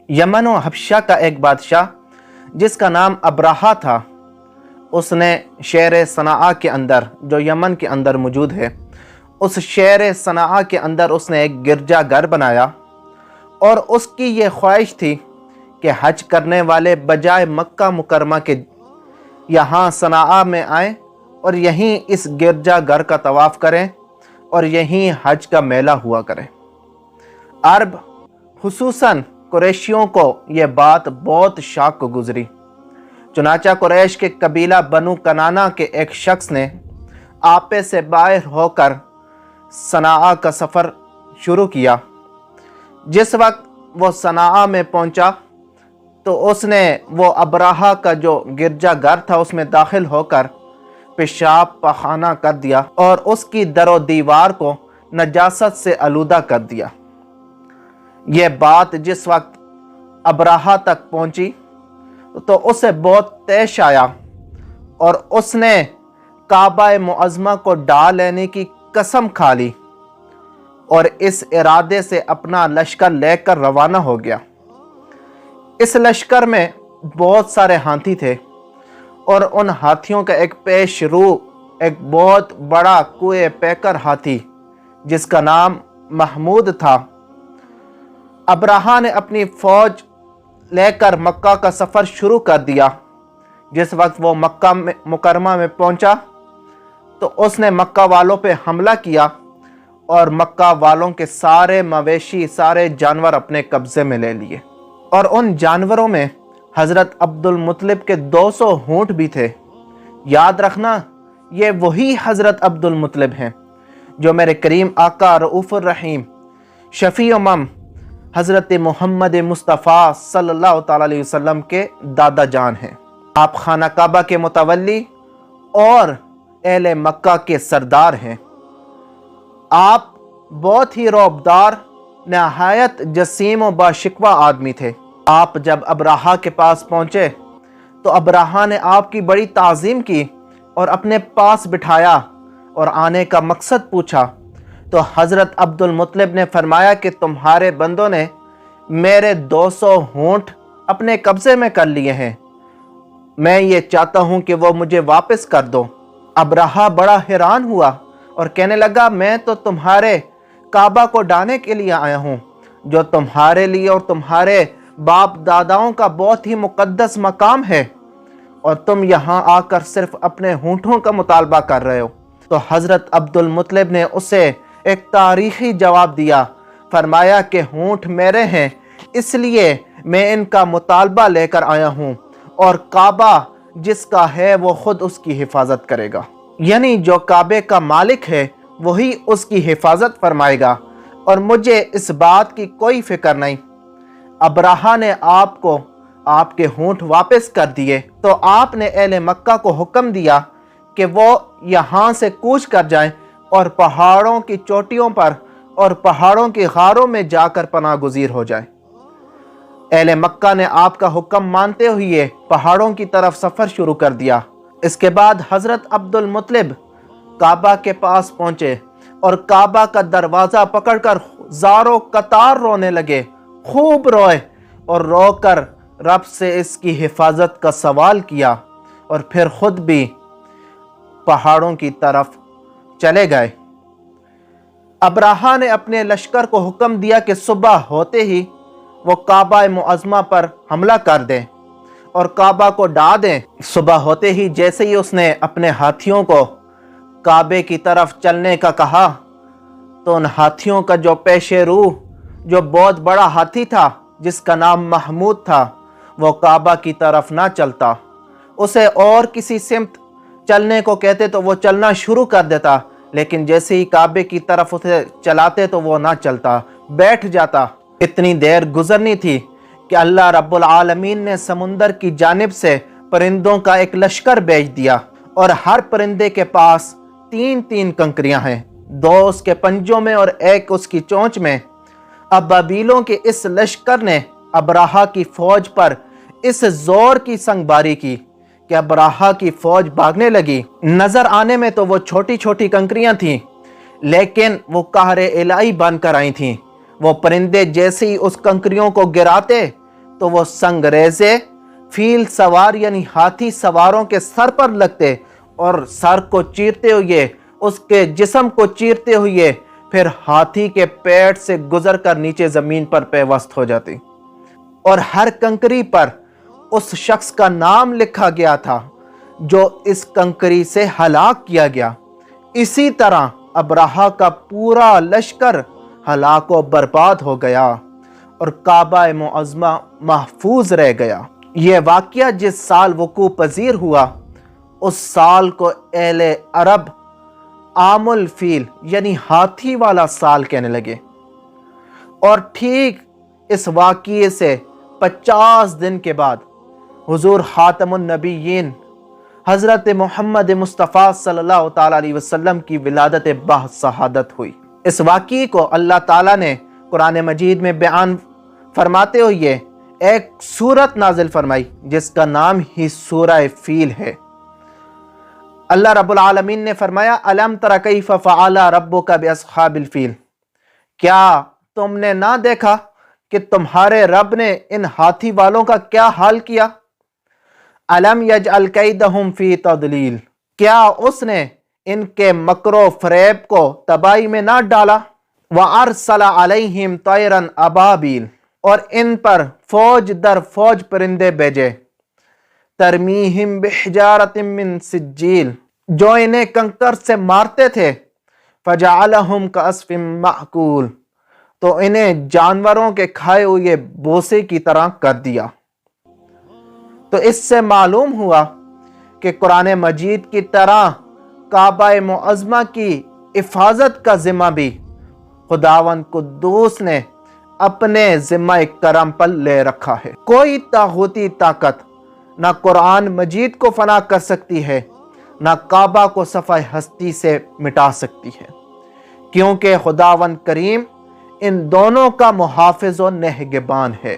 Yemen व हबशा का एक बादशाह जिसका नाम अब्राहा था, उसने शहर सनाआ के अंदर, जो यमन के अंदर मौजूद है, उस शहर सनाआ के अंदर उसने एक गिरजा घर बनाया और उसकी ये ख्वाहिश थी कि हज करने वाले बजाय मक्का मुकरमा के यहाँ सनाआ में आएँ और यहीं इस गिरजा घर का तवाफ़ करें और यहीं हज का मेला हुआ करें। अरब खुसूसन कुरैशियों को यह बात बहुत शाक को गुजरी। चुनाचा कुरैश के कबीला बनु कनाना के एक शख्स ने आपे से बाहर होकर सनाआ का सफ़र शुरू किया। जिस वक्त वो सनाआ में पहुंचा तो उसने वो अब्राहा का जो गिरजा घर था उसमें दाखिल होकर पेशाब पखाना कर दिया और उसकी दरो दीवार को नजासत से आलूदा कर दिया। ये बात जिस वक्त अब्राहा तक पहुंची तो उसे बहुत तैश आया और उसने काबा मुअज़्ज़मा को ढा लेने की कसम खा ली और इस इरादे से अपना लश्कर लेकर रवाना हो गया। इस लश्कर में बहुत सारे हाथी थे और उन हाथियों का एक पेश रू एक बहुत बड़ा कुए पैकर हाथी जिसका नाम महमूद था। अब्राहा ने अपनी फ़ौज लेकर मक्का का सफ़र शुरू कर दिया। जिस वक्त वो मक्का मुकरमा में पहुंचा तो उसने मक्का वालों पे हमला किया और मक्का वालों के सारे मवेशी, सारे जानवर अपने कब्ज़े में ले लिए और उन जानवरों में हज़रत अब्दुल मुत्तलिब के 200 ऊँट भी थे। याद रखना, ये वही हज़रत अब्दुल मुत्तलिब हैं जो मेरे करीम आका रऊफ़ुर रहीम शफ़ी उम्म हज़रत मोहम्मद मुस्तफ़ा सल्लल्लाहु ताला अलैहि वसल्लम के दादा जान हैं। आप खाना काबा के मुतवल्ली और अहले मक्का के सरदार हैं। आप बहुत ही रौबदार, नहायत जसीम व बाशिकवा आदमी थे। आप जब अब्राहा के पास पहुँचे तो अब्राहा ने आपकी बड़ी ताज़ीम की और अपने पास बिठाया और आने का मकसद पूछा तो हज़रत अब्दुल मुत्तलिब ने फरमाया कि तुम्हारे बंदों ने मेरे 200 ऊँट अपने कब्ज़े में कर लिए हैं, मैं ये चाहता हूँ कि वो मुझे वापस कर दो। अब्राहा बड़ा हैरान हुआ और कहने लगा, मैं तो तुम्हारे काबा को ढाने के लिए आया हूँ, जो तुम्हारे लिए और तुम्हारे बाप दादाओं का बहुत ही मुक़द्दस मकाम है, और तुम यहाँ आकर सिर्फ अपने ऊँटों का मुतालबा कर रहे हो। तो हज़रत अब्दुल मुत्तलिब ने उसे एक तारीख़ी जवाब दिया। फरमाया कि ऊँट मेरे हैं, इसलिए मैं इनका मुतालबा लेकर आया हूँ और काबा जिसका है वो खुद उसकी हिफाजत करेगा। यानी जो काबे का मालिक है वही उसकी हिफाजत फरमाएगा और मुझे इस बात की कोई फिक्र नहीं। अब्राहा ने आपको आपके ऊँट वापस कर दिए तो आपने अहले मक्का को हुक्म दिया कि वो यहाँ से कूच कर जाएं और पहाड़ों की चोटियों पर और पहाड़ों की गारों में जाकर पनाह गुज़ीर हो जाएं। अहले मक्का ने आपका हुक्म मानते हुए पहाड़ों की तरफ सफ़र शुरू कर दिया। इसके बाद हज़रत अब्दुल मुत्तलिब काबा के पास पहुँचे और काबा का दरवाज़ा पकड़कर ज़ारो कतार रोने लगे। खूब रोए और रोकर रब से इसकी हिफाजत का सवाल किया और फिर खुद भी पहाड़ों की तरफ चले गए। अब्राहा ने अपने लश्कर को हुक्म दिया कि सुबह होते ही वो काबा मुअज़्ज़मा पर हमला कर दें और काबा को ढा दें। सुबह होते ही जैसे ही उसने अपने हाथियों को काबे की तरफ चलने का कहा तो उन हाथियों का जो पेशे रू, जो बहुत बड़ा हाथी था जिसका नाम महमूद था, वो काबा की तरफ ना चलता। उसे और किसी सिमत चलने को कहते तो वो चलना शुरू कर देता, लेकिन जैसे ही काबे की तरफ उसे चलाते तो वो ना चलता, बैठ जाता। इतनी देर गुजरनी थी कि अल्लाह रब्बुल आलमीन ने समुंदर की जानिब से परिंदों का एक लश्कर भेज दिया और हर परिंदे के पास 3-3 कंकरियां हैं, 2 उसके पंजों में और 1 उसकी चोंच में। अबाबीलों के इस लश्कर ने अब्राहा की फौज पर इस जोर की संगबारी की कि अब्राहा की फौज भागने लगी। नजर आने में तो वो छोटी छोटी कंकरियां थीं, लेकिन वो कहरे इलाही बनकर आई थीं। वो परिंदे जैसे ही उस कंकरियों को गिराते تو وہ سنگریزے فیل سوار یعنی ہاتھی سواروں کے سر پر لگتے اور سر کو چیرتے ہوئے، اس کے جسم کو چیرتے ہوئے پھر ہاتھی کے پیٹ سے گزر کر نیچے زمین پر پیوست ہو جاتی، اور ہر کنکری پر اس شخص کا نام لکھا گیا تھا جو اس کنکری سے ہلاک کیا گیا۔ اسی طرح ابرہہ کا پورا لشکر ہلاک و برباد ہو گیا اور کعبہ معظمہ محفوظ رہ گیا۔ یہ واقعہ جس سال وقوع پذیر ہوا اس سال کو اہل عرب عام الفیل یعنی ہاتھی والا سال کہنے لگے، اور ٹھیک اس واقعے سے 50 دن کے بعد حضور خاتم النبیین حضرت محمد مصطفیٰ صلی اللہ تعالیٰ علیہ وسلم کی ولادت بشہادت ہوئی۔ اس واقعے کو اللہ تعالیٰ نے قرآن مجید میں بیان فرماتے ہوئے ایک سورت نازل فرمائی جس کا نام ہی سورہ فیل ہے۔ اللہ رب العالمین نے فرمایا الم تر کیف فعل ربک باصحاب الفیل، کیا تم نے نہ دیکھا کہ تمہارے رب نے ان ہاتھی والوں کا کیا حال کیا؟ الم یجعل کیدہم فی تضلیل، کیا اس نے ان کے مکر و فریب کو تباہی میں نہ ڈالا؟ وارسل علیہم طیرا ابابیل، اور ان پر فوج در فوج پرندے بھیجے، ترمیہم بحجارۃ من سجیل، جو انہیں کنکر سے مارتے تھے، فجعلہم کعصف مأکول، تو انہیں جانوروں کے کھائے ہوئے بوسے کی طرح کر دیا۔ تو اس سے معلوم ہوا کہ قرآن مجید کی طرح کعبہ معظمہ کی حفاظت کا ذمہ بھی خداوند قدوس نے اپنے ذمہ کرم پر لے رکھا ہے۔ کوئی طاغوتی طاقت نہ قرآن مجید کو فنا کر سکتی ہے، نہ کعبہ کو صفحہ ہستی سے مٹا سکتی ہے، کیونکہ خداوند کریم ان دونوں کا محافظ و نگہبان ہے۔